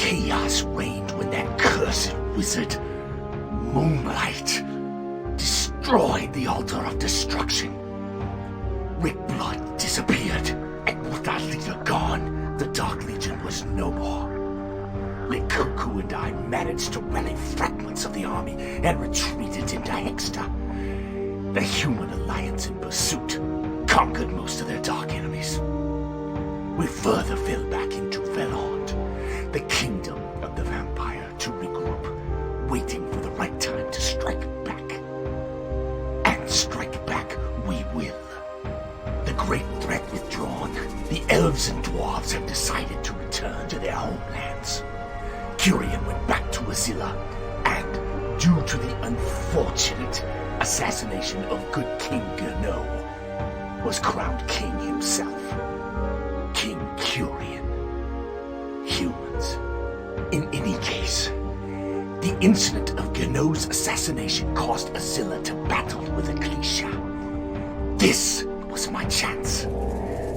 Chaos reigned when that cursed wizard, Moonlight, destroyed the altar of destruction. Rick Blood disappeared, and with our leader gone, the Dark Legion was no more. Likuku and I managed to rally fragments of the army and retreated into Hexter. The human alliance in pursuit conquered most of their dark enemies. We further fell back into Velhond, the kingdom of the vampire, to regroup, waiting for the right time to strike back. And strike back we will. The great threat withdrawn, the elves and dwarves have decided to return to their homelands. Curian went back to Azilla, and due to the unfortunate assassination of good King Gano, was crowned king himself. King Curian. Humans. In any case, the incident of Gano's assassination caused Azilla to battle with Ecclesia. This was my chance.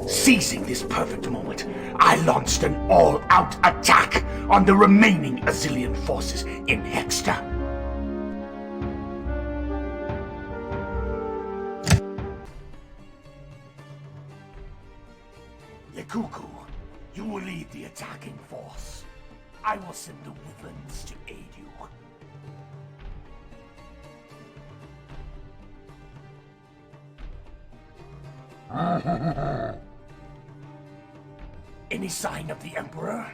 Seizing this perfect moment, I launched an all-out attack on the remaining Azilian forces in Hexter. Likuku, you will lead the attacking force. I will send the Woodlands to aid you. Any sign of the Emperor?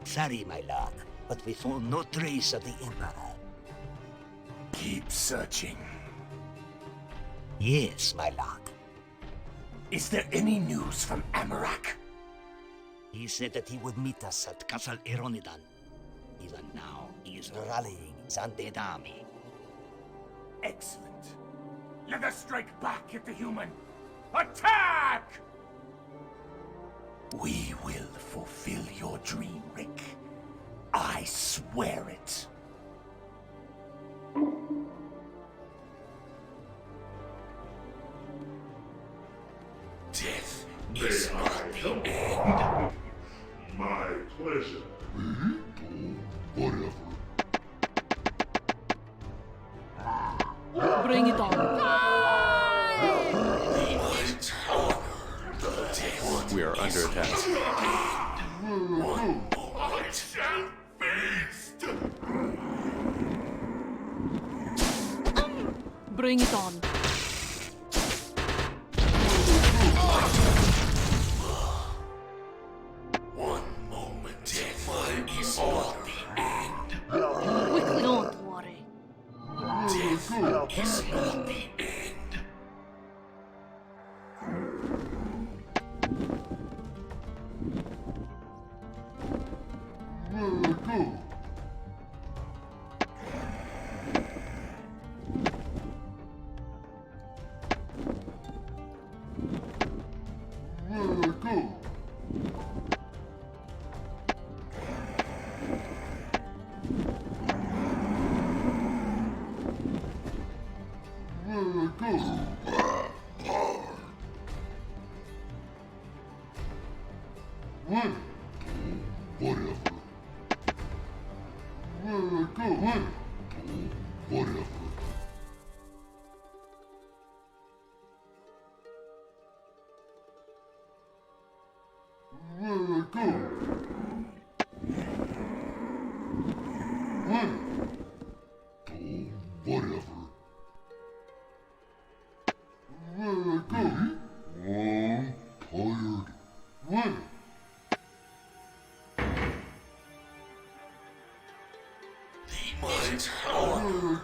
Sorry, my lord, but we found no trace of the Emperor. Keep searching. Yes, my lord. Is there any news from Amarak? He said that he would meet us at Castle Eronidan. Even now, he is rallying his undead army. Excellent. Let us strike back at the human. Attack! We will fulfill your dream, Rick. I swear it. Death is not the end. My pleasure. Whatever. Bring it on. We are under attack. One moment shall feast. Bring it on. One moment. Death is not the end. Quickly, don't worry. Death is not the end.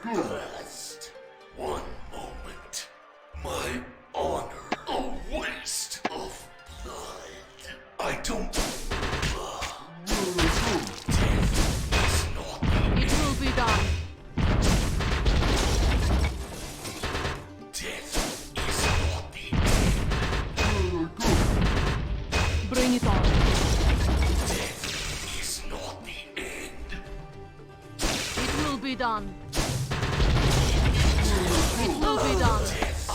First, one moment. My honor, a waste of blood. I don't. Death is not. It will be done. Death is not the Bring it on. Death is not the end. It will be done. It will be done. Death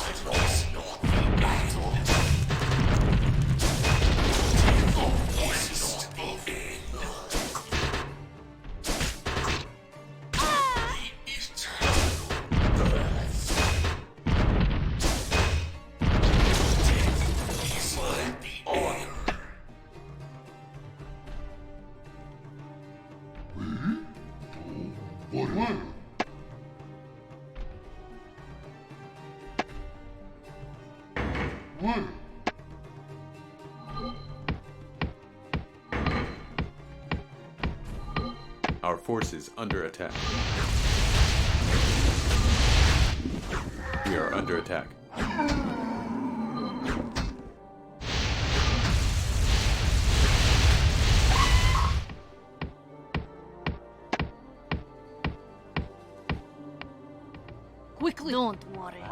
is not the end. Death is not the end. Our force is under attack. We are under attack. Quickly! Don't worry.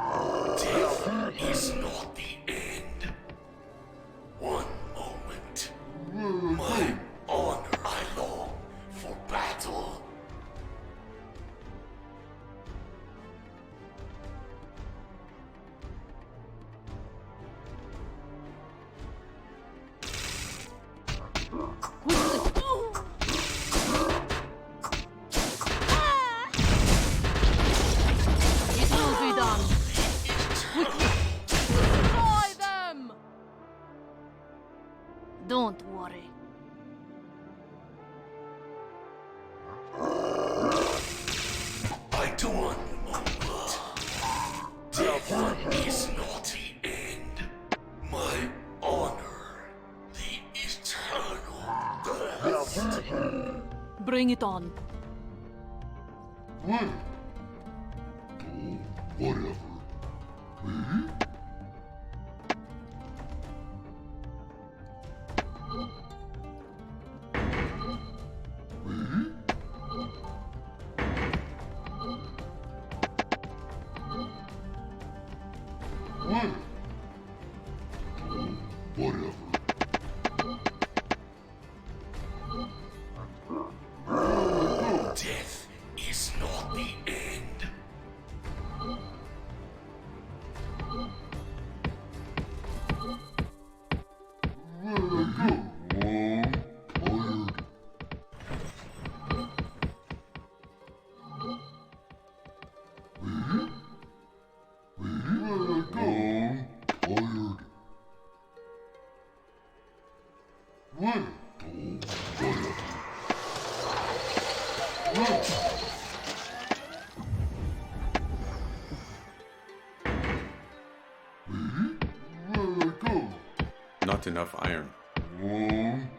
Death is not the end. One moment. My honor, I long for battle. It will be done. Quickly! Destroy them! Don't worry. I don't remember. Death is not the end. My honor, the eternal. Bring it on. Whatever. Whatever. Death is not the end. Not enough iron. I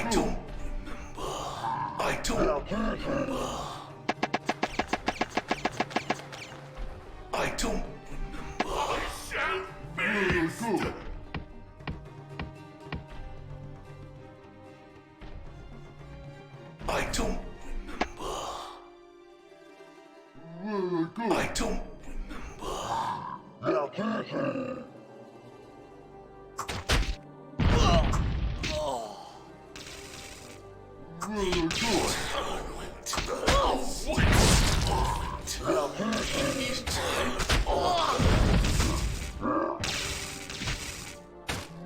don't remember. I don't remember. I don't remember. I shall feast. I don't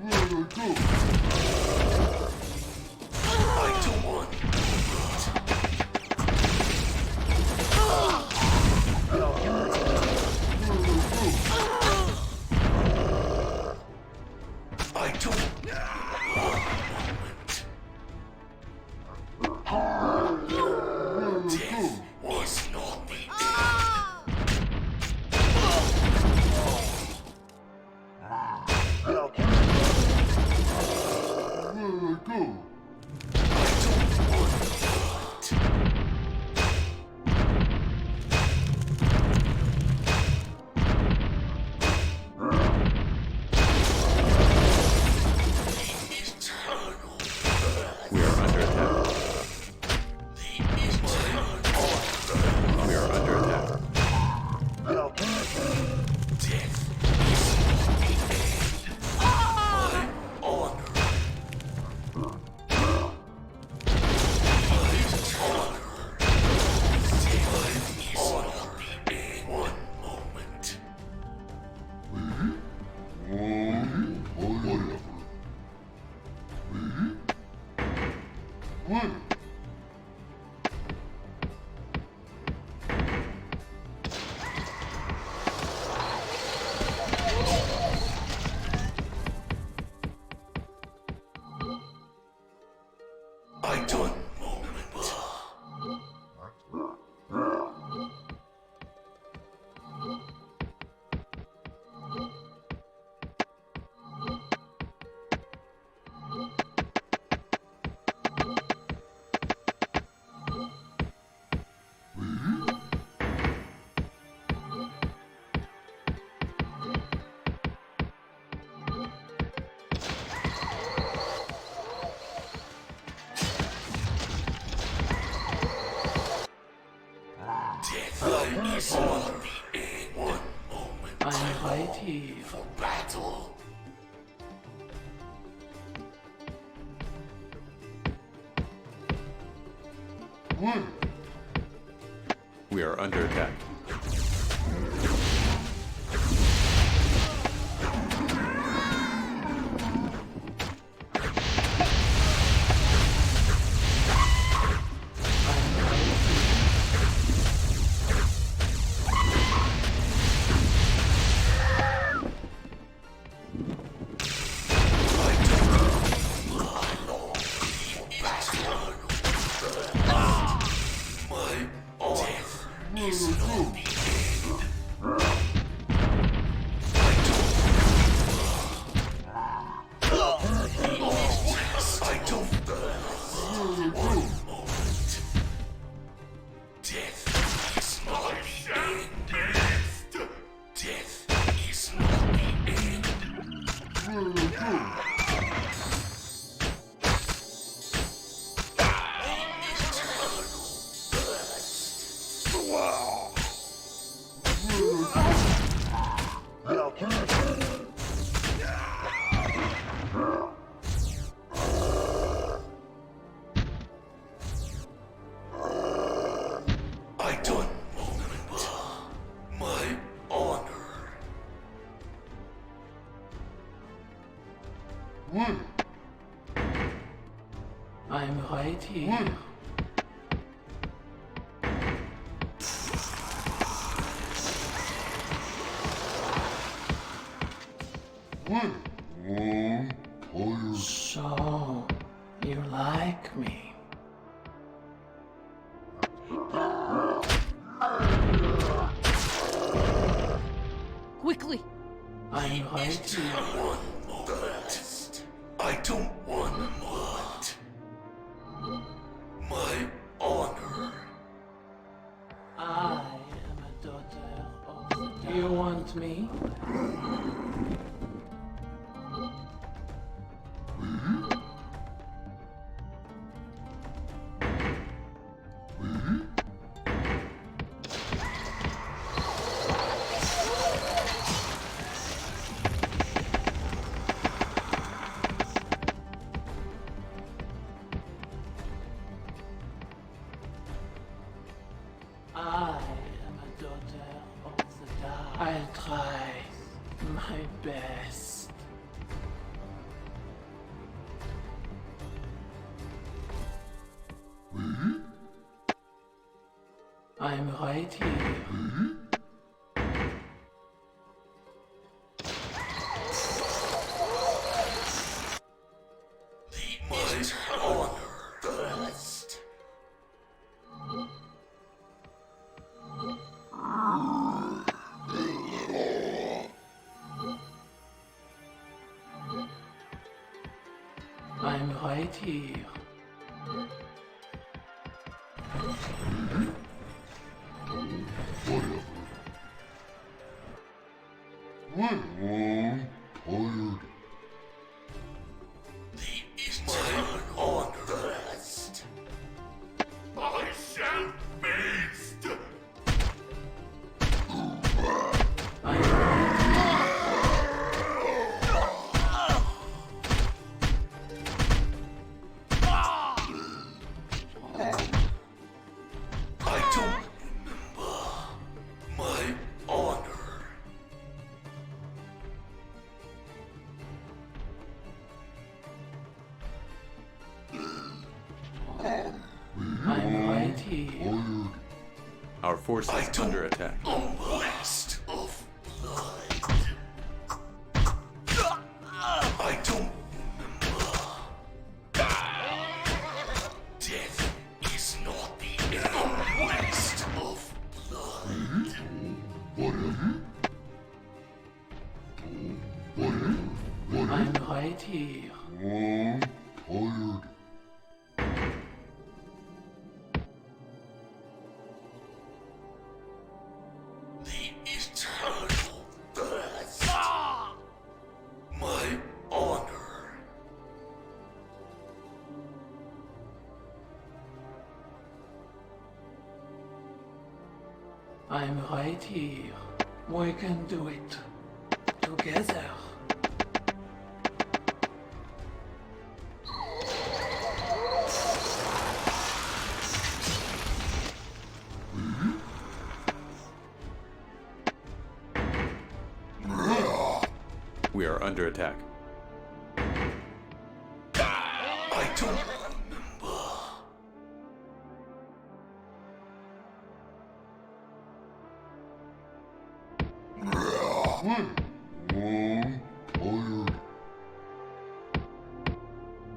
remember. I don't remember. Death is not the end. One moment. I'm right here. For battle. We are under attack. I'm right here. So, you like me? Quickly! I'm right here. One moment. I don't want a moment. My honor. I am a daughter of the dark. You want me? I am a daughter of the dark. I'll try my best. I'm right here. My honor first. I'm right here. My honor first. I shall feast! I don't remember. My honor. I'm right here. Our force I is don't under attack. A waste of blood. I don't remember. Death is not the end. A waste of blood. I'm right here. The eternal birth. My honor. I'm right here. We can do it. Together. We are under attack. I don't remember.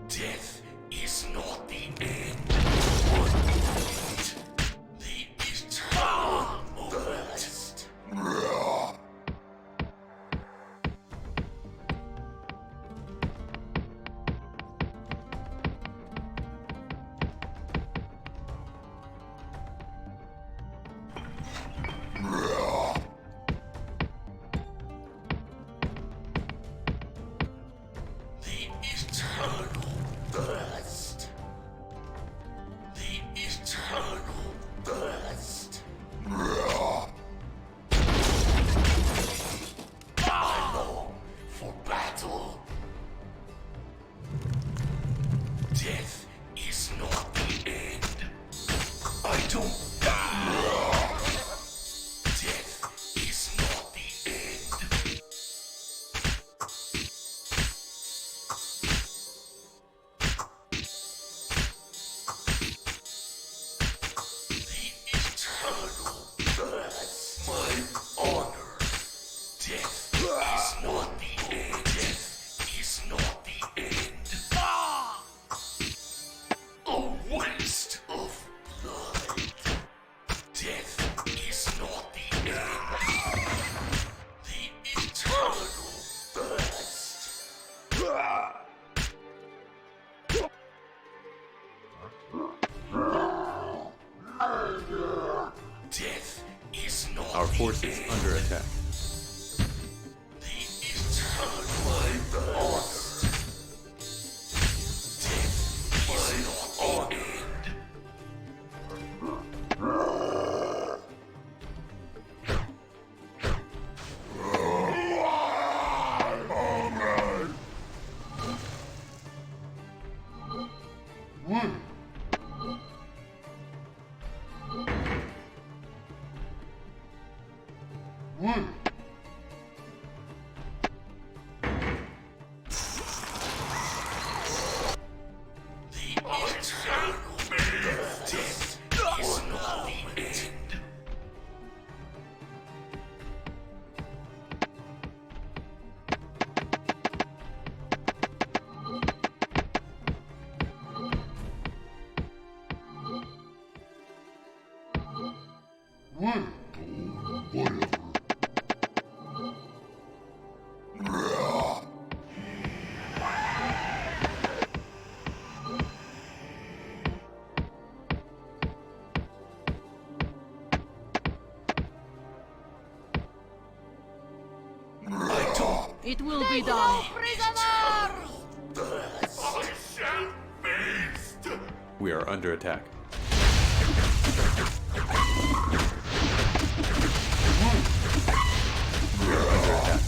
Death is not the end. What is it? The eternal moment. The eternal burst. The eternal burst. I long for battle. Death is not the end. I don't. Death is not the end. The eternal burst. My honor. Death is not the end. Death is not the end. A waste of blood. Death is not the end. The eternal burst. Death is not Our the forces end. under attack. The eternal burst. Death is not the end. The eternal burst. Death is not the end. I don't. It will be done. Eternal burst. I shall feast. We are under attack. We are under attack.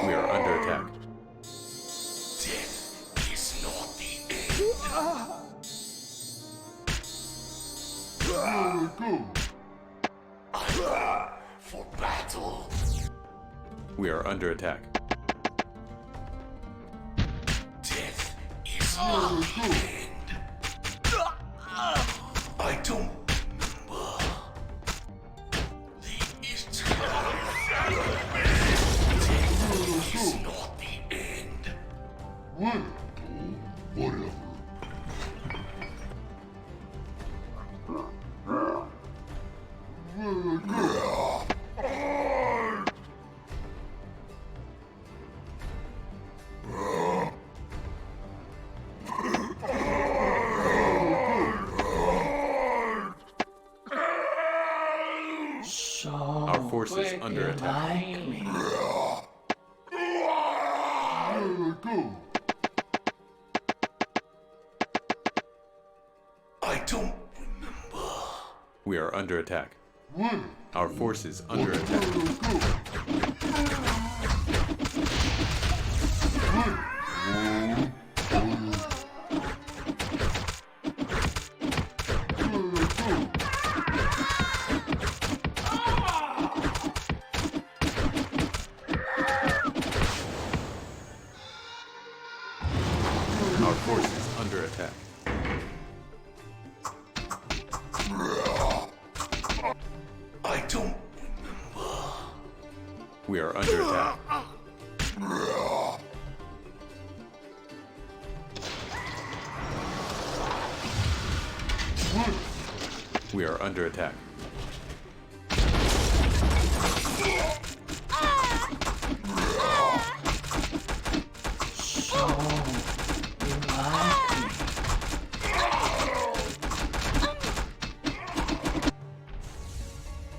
We are under attack. Death is not the end. I long for battle. We are under attack. Death is not the end. I don't remember. The eternal Death is not the end. forces under attack. Like me. I don't remember. We are under attack. Our forces under attack. Our forces under attack. I don't remember. We are under attack. We are under attack. So, you like me.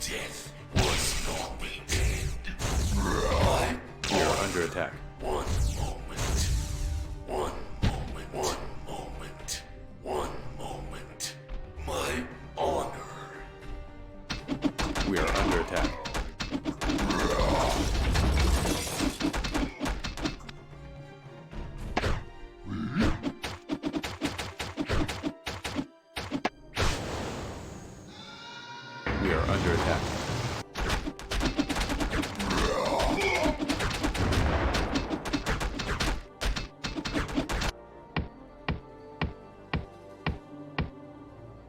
Death was not the end. We are under attack. One moment. One moment. One moment. One moment. My honor. We are under attack. We are under attack.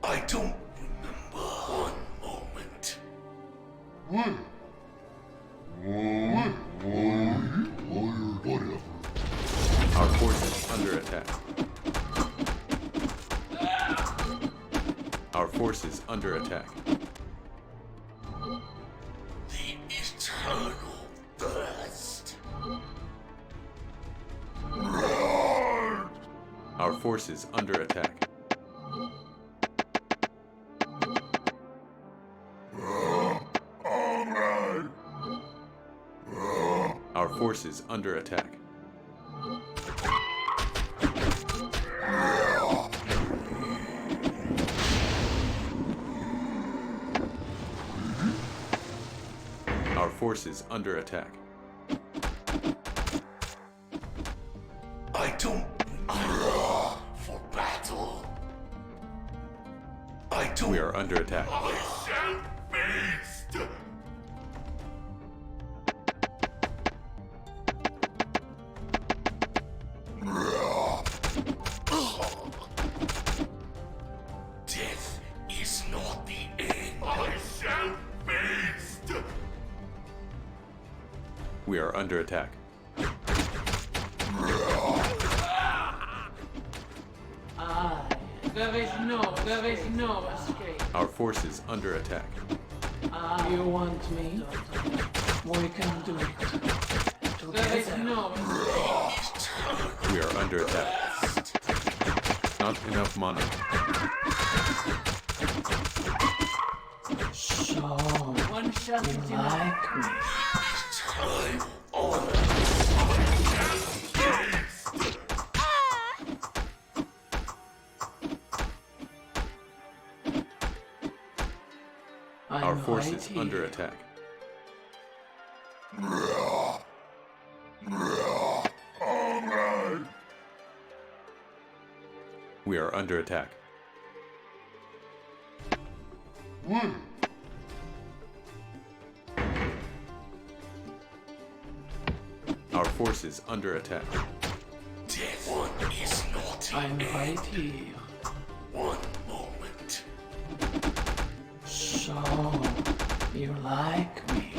I don't remember. One moment. Our forces under attack. Our forces under attack. The eternal thirst. Our forces under attack. Our forces under attack. Our forces under attack. I don't remember. For battle. I don't. We are under attack. I shall feast. Death is not the end. I shall feast. We are under attack. There is no escape. Our forces under attack. You want me? We can do it. There is no escape. We are under attack. Not enough mana. So, one shot you like me. I honor. Our forces under attack. We are under attack. Our forces under attack. Death one is not the I'm end. right here. One moment. So, you like me?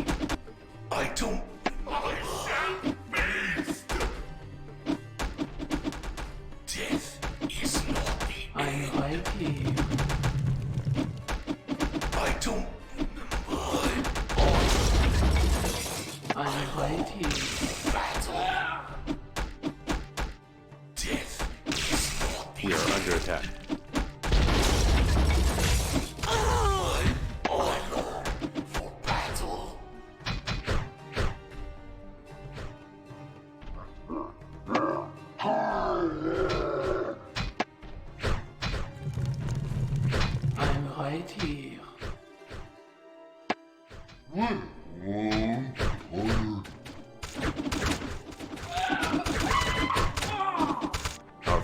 I don't. I shall feast. Death is not the I'm end. right here. I don't remember. I'm right here. Battle. Death is not the We are under attack. honor for battle.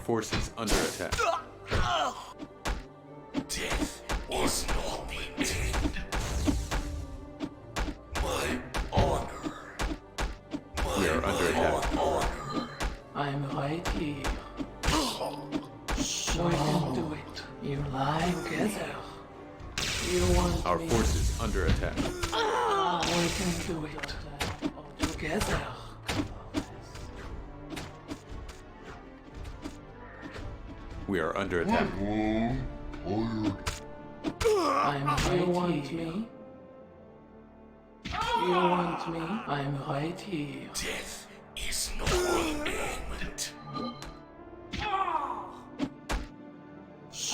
forces under attack. Death is not the end. My honor. We are under attack. I'm right here. So we can do it. You lie together. You want Our me? forces under attack. We can do it together. We are under attack. I'm right you want here. Me? You want me? I'm right here. Death is not the end.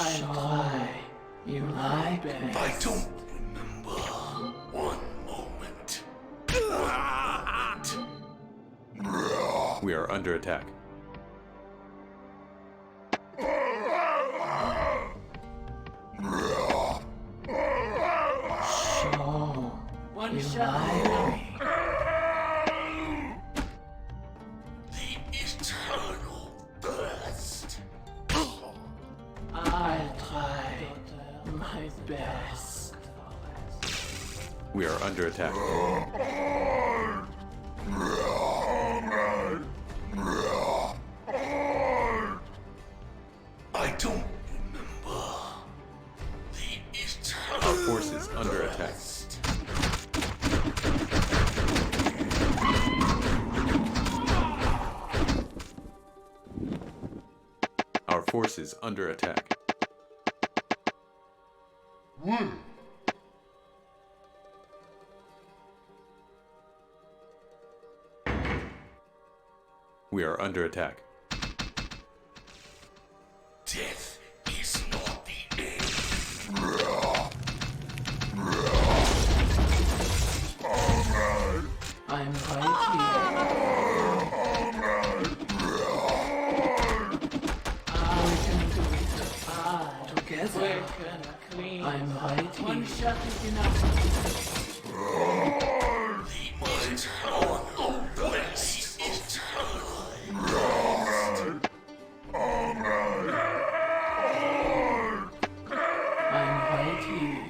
I lie. You lie best. I don't remember one moment. We are under attack. So, One you shot. lie. The eternal burst. I'll try my best. We are under attack. I don't remember the eternal Our forces under attack. burst. Our forces under attack. We are under attack. Death is not the end. I'm right here. We can do it together. I'm right here. One shot is enough. The eternal burst. Eternal. I'm right here.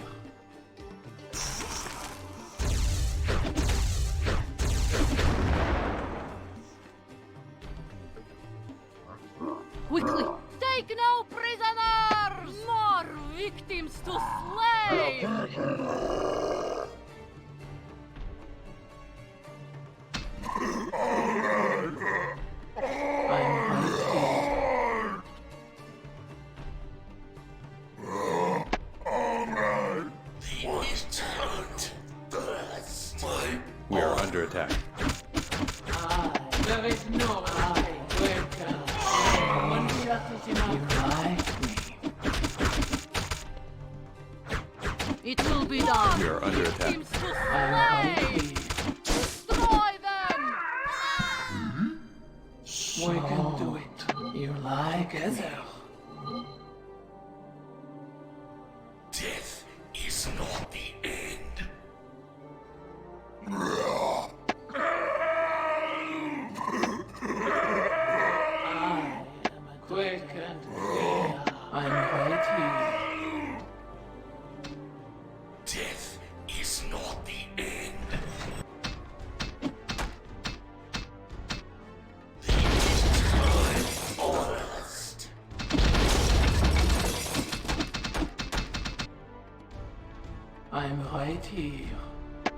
Quickly! Take no prisoners! More victims to slay! I'm right here. The eternal burst. We are under attack. There is no I. One shot is You enough. like me. It will be done. We are under attack. Victims to I'm right slay! here. Destroy them! We can do it. You like together. Death is not the end. I am a quick and clear. I'm right here. Death is not the end. The eternal burst. I'm right here.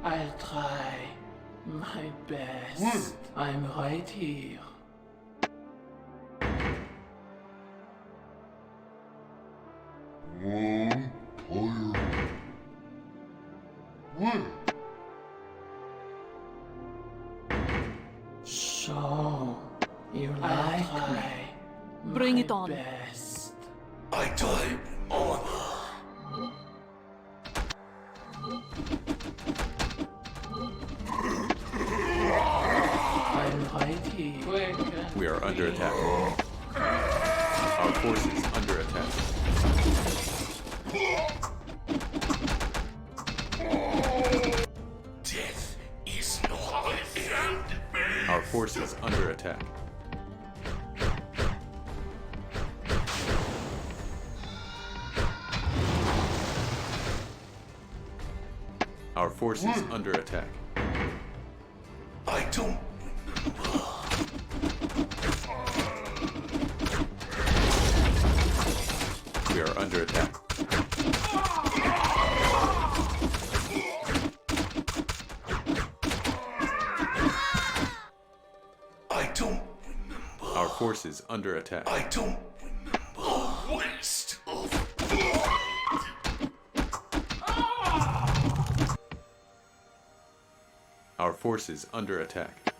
I'll try my best. I'm right here. So, you like me? Bring My it on. Best. I die honor. I'm right here. We are under attack. Our forces under attack. Death is not the end. Our forces under attack. Our forces under attack. I don't remember. We are under attack. I don't remember. Our forces under attack. I don't remember. A waste of blood. Our forces under attack.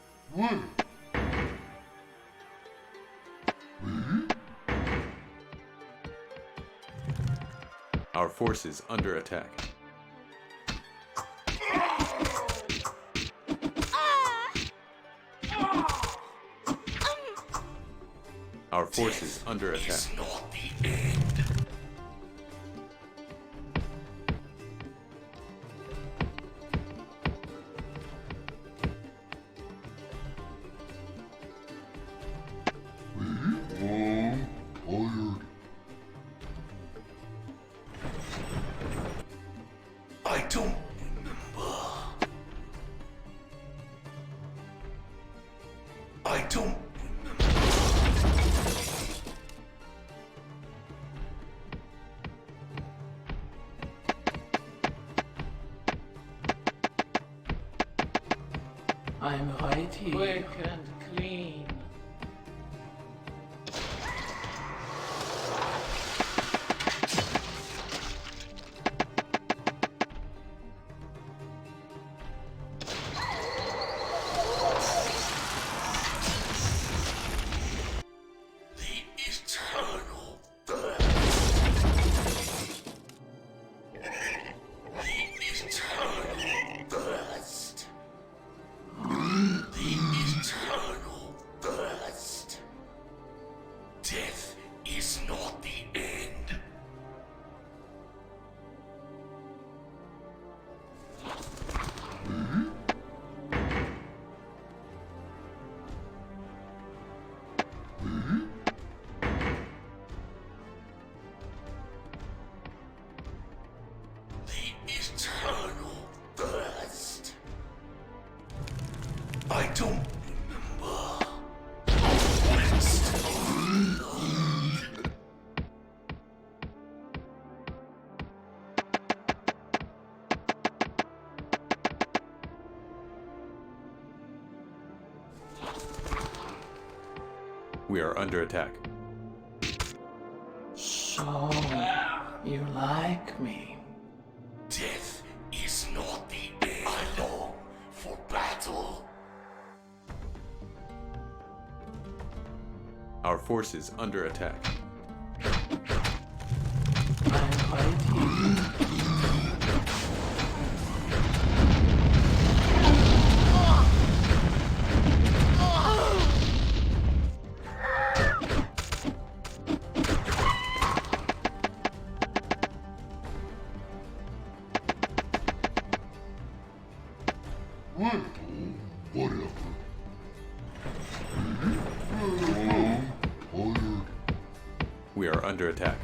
Our forces under attack. Our forces under attack. It's not the end. I don't remember. I don't remember. I'm right here. Quick and clean. The eternal thirst. The eternal thirst. The eternal thirst. Death is not the end. The eternal thirst. I don't remember. A waste of blood. We are under attack. So, you like me? Death is not the end. I long for battle. Our forces under attack. I'm right here. We are under attack.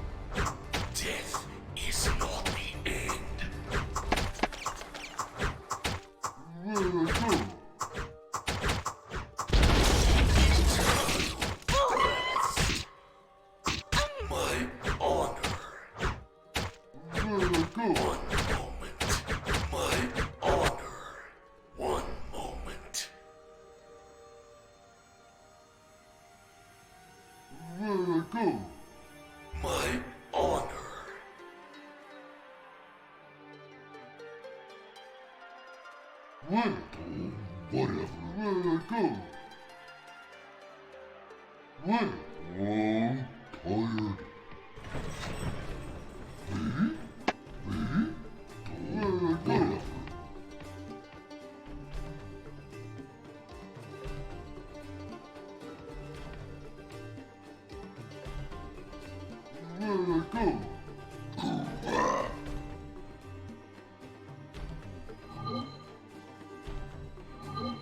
Death is not the end. My honor. One moment. My honor. One moment. My honor.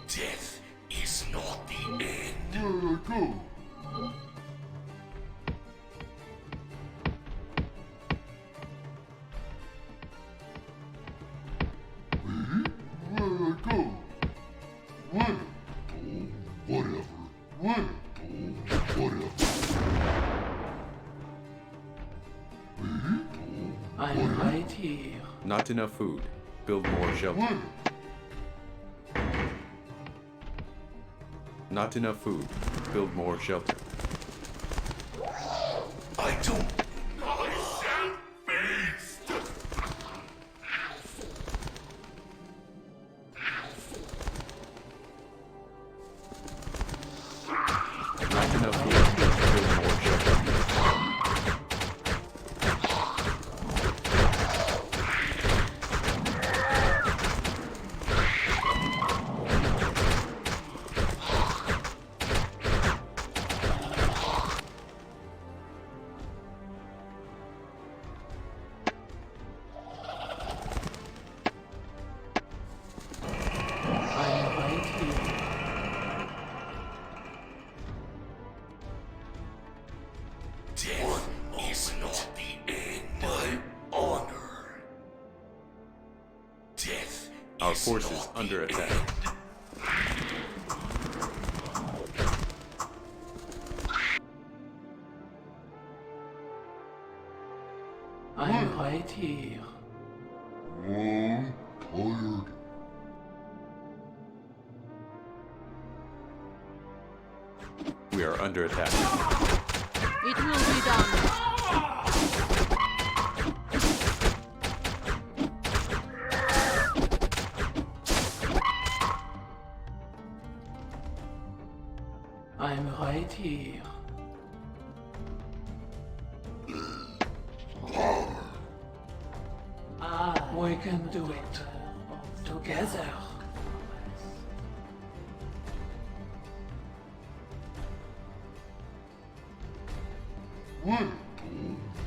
Death is not the end. I'm right here. Not enough food. Build more shelter. Not enough food. Build more shelter. I don't. I shall feast. Not enough food. Build more shelter. I'm right here. Death is not the end. My honor. Death Our is forces not under the attack. end. I'm right here. Tired. We are under attack. It will be done. I'm right here. We can do it together.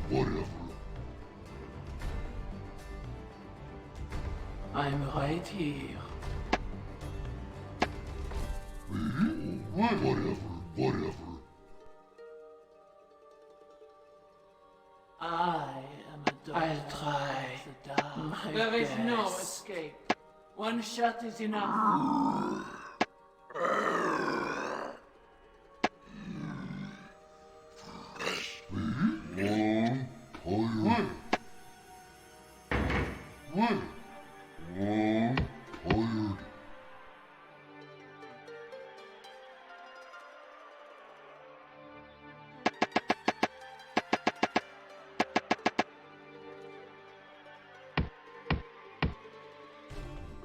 Whatever. I'm right here. Whatever. I am a daughter. I'll try. There is no escape. One shot is enough. Tired. Tired.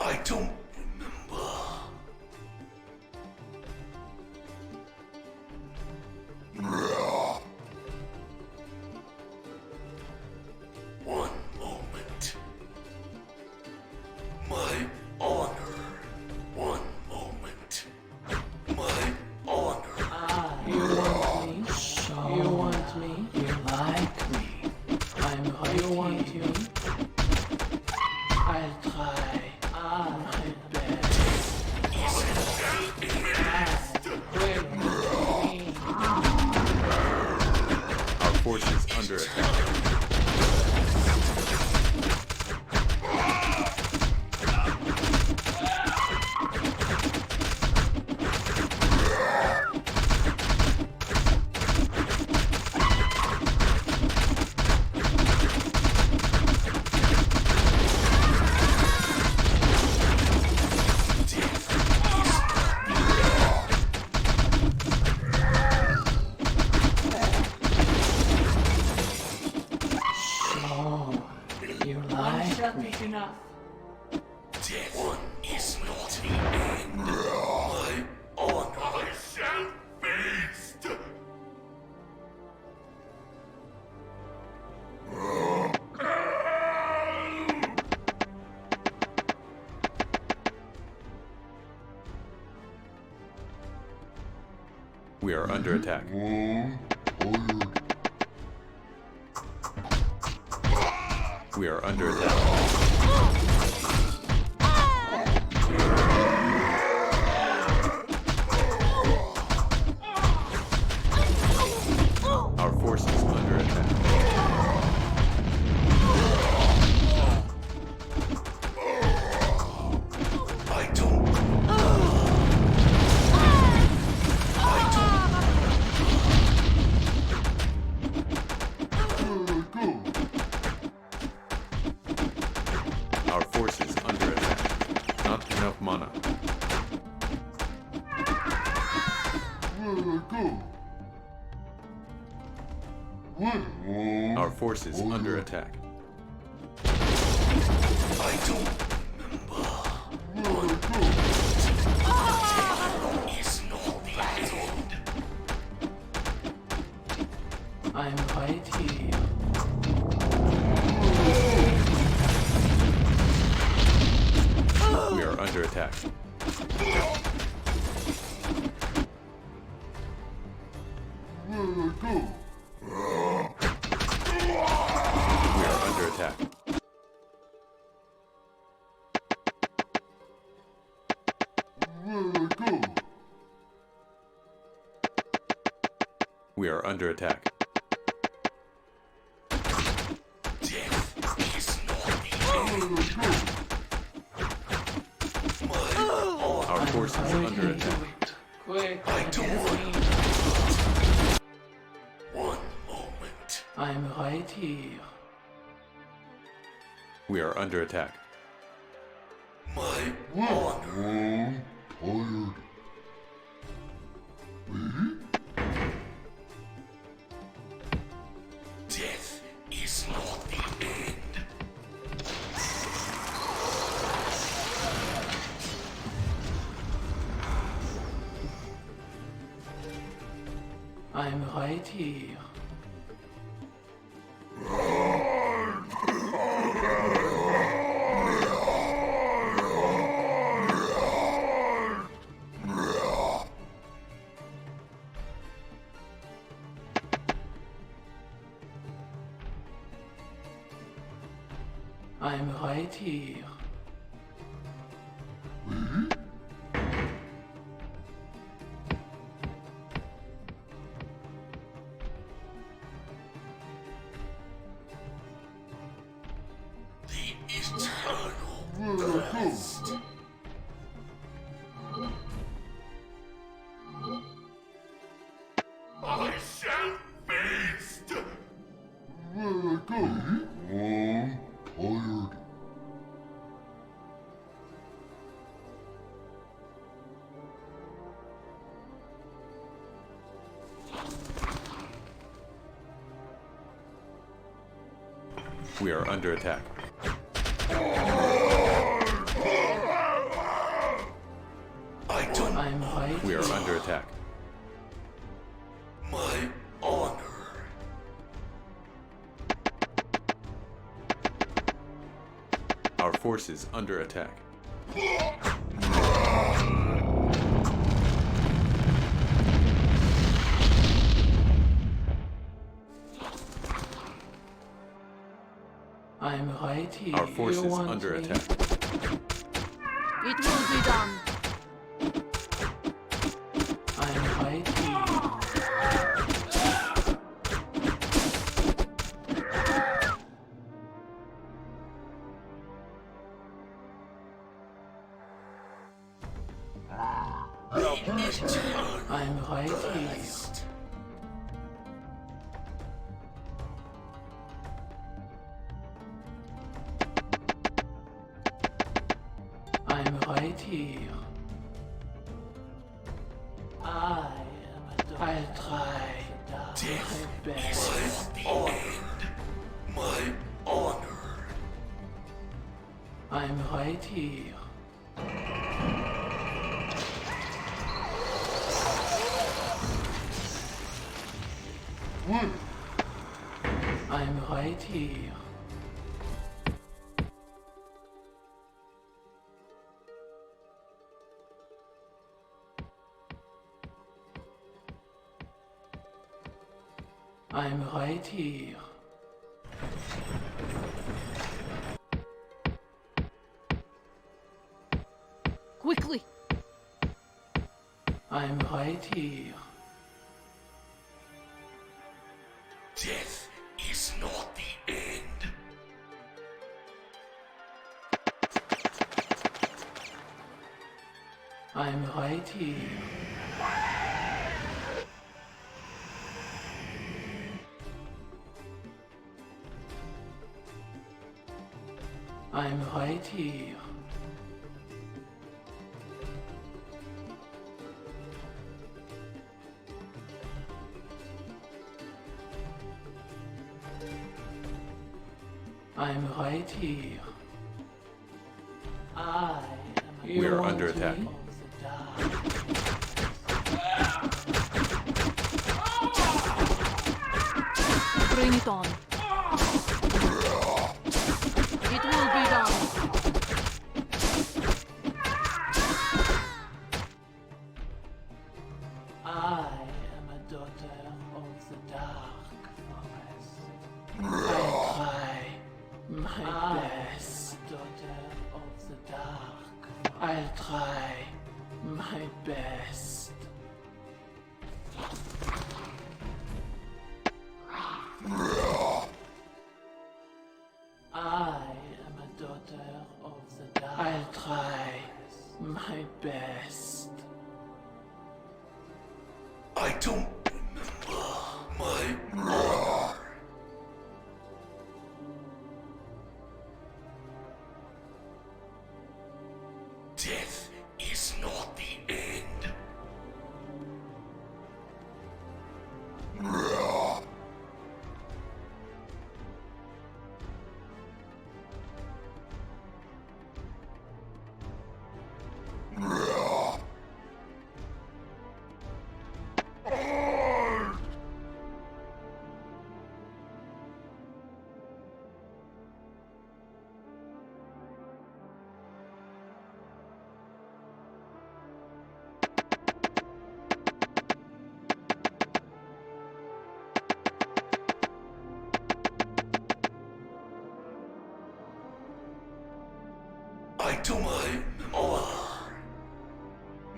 I don't remember. One moment. My honor. One moment. My honor. You want me? You want me? You like me? I'm right here. You want me? I'll try. My best. Bring me. Our forces under attack. Oh, you like me? Enough. Death is not the end. My honor. I shall feast. We are under attack. Tired. We are under attack. Our forces under attack. I don't. mana. Our force is under attack. I don't remember. Is not the end. I'm right here. We are under attack. We are under attack. We are under attack. Death is not the end. Our force is under Right attack. here. Quick, I don't Jesse. One moment. I'm right here. We are under attack. My honor. Death is not the end. I'm right here. I'm right here. The eternal blast. I shall feast. We are under attack. I don't I'm right We are here. under attack. my honor. Our force is under attack. I'm right here. Our force You is want under me? attack. It will be done. I'm right here. I'm right here. I'm right here. I am I'll try Death my is best. not the end. My honor. I'm right here. I'm right here. I'm right here. Quickly. I'm right here. Death is not the end. I'm right here. I'm right here. I'm right here. I am We are under attack. of the dark. Bring it on. It will be done. I am a daughter of the dark forest. I try my best. Daughter of the dark. I'll try my best. I am a daughter of the dark. I'll try my best. I don't remember my honor. Death is not the end. I do my honor.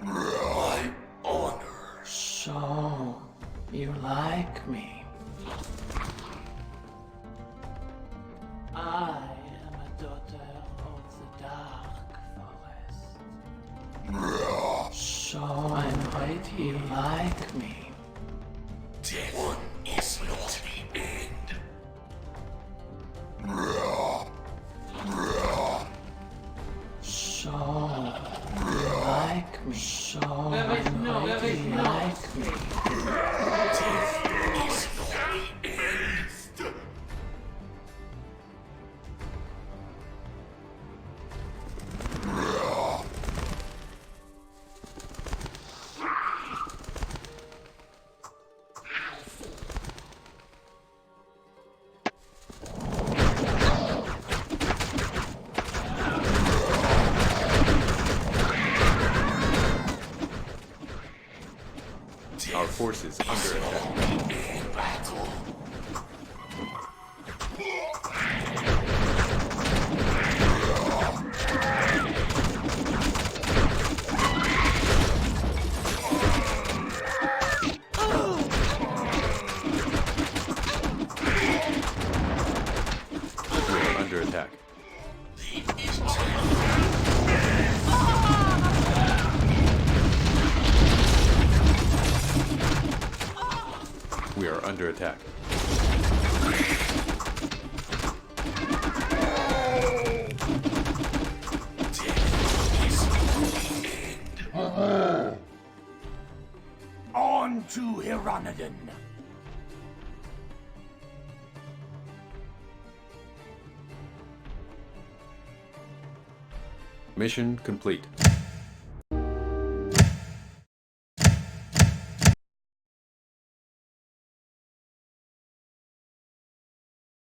My honor. So, you like me? I am a daughter of the dark forest. So, I'm right here. You like me? Death is not the end. So, you like me? So, I'm right here. You like me? Death is not the end. Our forces under attack. Battle. We are under attack. We are under attack. On to Hieronodon. Mission complete.